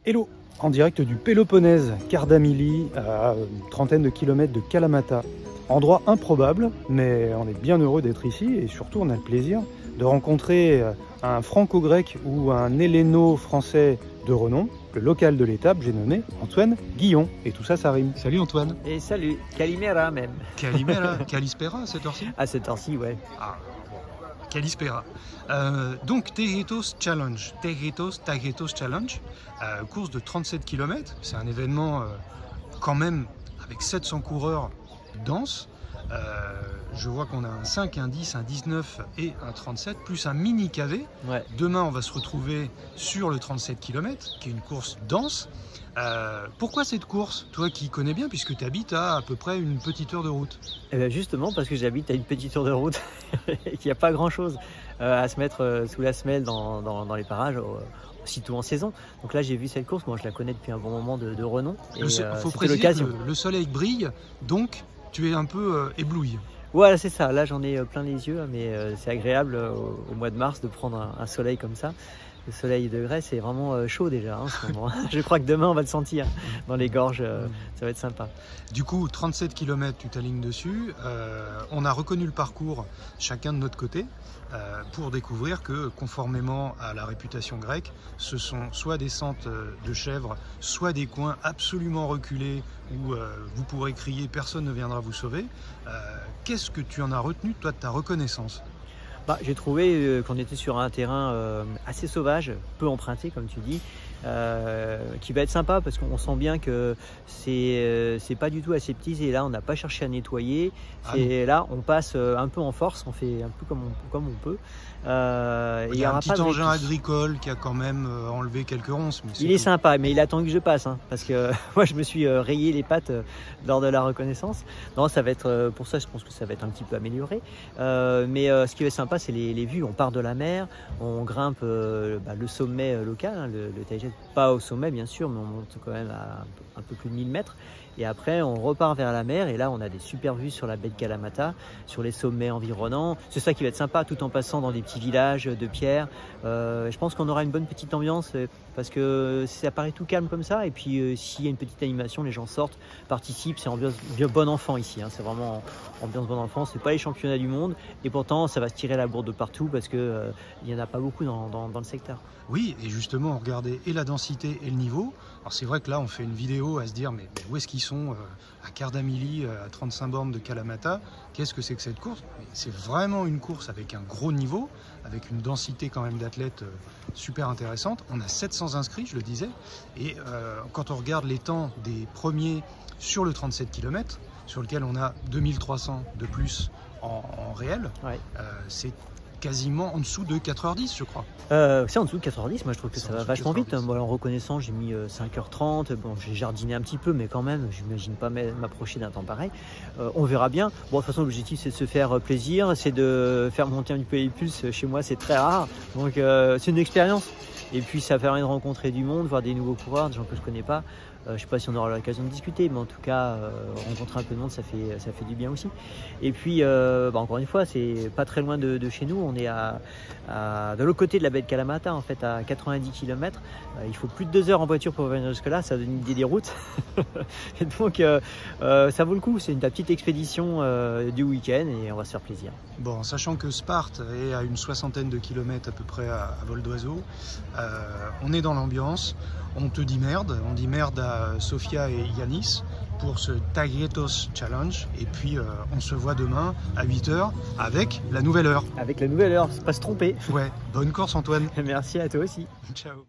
Hello, en direct du Péloponnèse, Cardamili, à une trentaine de kilomètres de Kalamata. Endroit improbable, mais on est bien heureux d'être ici et surtout on a le plaisir de rencontrer un franco-grec ou un helléno-français de renom, le local de l'étape, j'ai nommé Antoine Guillon. Et tout ça, ça rime. Salut Antoine. Et salut, Kalimera même. Kalimera, Kalispera à cette heure-ci? À cette heure-ci, ouais. Ah, bon. Kalispera. Donc Tagetos Challenge, Tagetos Challenge, course de 37 km. C'est un événement quand même avec 700 coureurs dense. Je vois qu'on a un 5, un 10, un 19 et un 37, plus un mini KV. Ouais. Demain, on va se retrouver sur le 37 km, qui est une course dense. Pourquoi cette course? Toi qui connais bien, puisque tu habites à peu près une petite heure de route. Et bien justement, parce que j'habite à une petite heure de route et qu'il n'y a pas grand-chose à se mettre sous la semelle dans les parages. Aussitôt en saison. Donc là, j'ai vu cette course. Moi, je la connais depuis un bon moment de renom. Il faut préciser que le soleil brille, donc tu es un peu ébloui. Voilà, c'est ça. Là, j'en ai plein les yeux, mais c'est agréable au mois de mars de prendre un soleil comme ça. Le soleil de Grèce, c'est vraiment chaud déjà en ce moment. Je crois que demain, on va le sentir dans les gorges. Ça va être sympa. Du coup, 37 km, tu t'alignes dessus. On a reconnu le parcours chacun de notre côté pour découvrir que, conformément à la réputation grecque, ce sont soit des sentes de chèvres, soit des coins absolument reculés où vous pourrez crier, personne ne viendra vous sauver. Qu'est-ce que tu en as retenu, toi, de ta reconnaissance? J'ai trouvé qu'on était sur un terrain assez sauvage, peu emprunté comme tu dis, qui va être sympa parce qu'on sent bien que c'est pas du tout aseptisé. Et là, on n'a pas cherché à nettoyer. Là, on passe un peu en force, on fait un peu comme on peut. Il y a un petit engin agricole qui a quand même enlevé quelques ronces. Mais il est sympa, mais il attend que je passe, hein, parce que moi je me suis rayé les pattes lors de la reconnaissance. Non, ça va être pour ça, je pense que ça va être un petit peu amélioré. Mais ce qui est sympa, c'est les vues. On part de la mer, on grimpe le sommet local, hein, le Taget, pas au sommet bien sûr, mais on monte quand même à un peu plus de 1000 mètres. Et après, on repart vers la mer et là, on a des super vues sur la baie de Kalamata, sur les sommets environnants. C'est ça qui va être sympa, tout en passant dans des petits villages de pierre. Je pense qu'on aura une bonne petite ambiance parce que ça paraît tout calme comme ça. Et puis, s'il y a une petite animation, les gens sortent, participent. C'est ambiance bon enfant ici. Hein. C'est vraiment ambiance bon enfant. C'est pas les championnats du monde. Et pourtant, ça va se tirer la bourre de partout parce que il y en a pas beaucoup dans le secteur. Oui, et justement, regardez et la densité et le niveau. Alors c'est vrai que là, on fait une vidéo à se dire, mais où est-ce qu'ils sont à Cardamili, à 35 bornes de Kalamata? Qu'est-ce que c'est que cette course? C'est vraiment une course avec un gros niveau, avec une densité quand même d'athlètes super intéressante. On a 700 inscrits, je le disais, et quand on regarde les temps des premiers sur le 37 km, sur lequel on a 2300 de plus en réel, ouais. C'est quasiment en dessous de 4h10, je crois. C'est en dessous de 4h10, moi je trouve que ça va vachement vite. Moi, en reconnaissant, j'ai mis 5h30. Bon, j'ai jardiné un petit peu, mais quand même, je n'imagine pas m'approcher d'un temps pareil. On verra bien. Bon, de toute façon, l'objectif, c'est de se faire plaisir, c'est de faire monter un petit peu les pulses. Chez moi, c'est très rare. Donc, c'est une expérience. Et puis, ça permet de rencontrer du monde, voir des nouveaux coureurs, des gens que je ne connais pas. Je ne sais pas si on aura l'occasion de discuter, mais en tout cas, rencontrer un peu de monde, ça fait du bien aussi. Et puis, encore une fois, c'est pas très loin de chez nous. On est de l'autre côté de la baie de Kalamata, en fait, à 90 km. Il faut plus de 2 heures en voiture pour venir jusque-là, ça donne une idée des routes. Et donc, ça vaut le coup. C'est une petite expédition du week-end et on va se faire plaisir. Bon, sachant que Sparte est à une 60aine de kilomètres à peu près à vol d'oiseau, on est dans l'ambiance. On te dit merde, on dit merde à Sofia et Yanis pour ce Tagetos Challenge. Et puis on se voit demain à 8h avec la nouvelle heure. Avec la nouvelle heure, c'est pas se tromper. Ouais, bonne course Antoine. Merci à toi aussi. Ciao.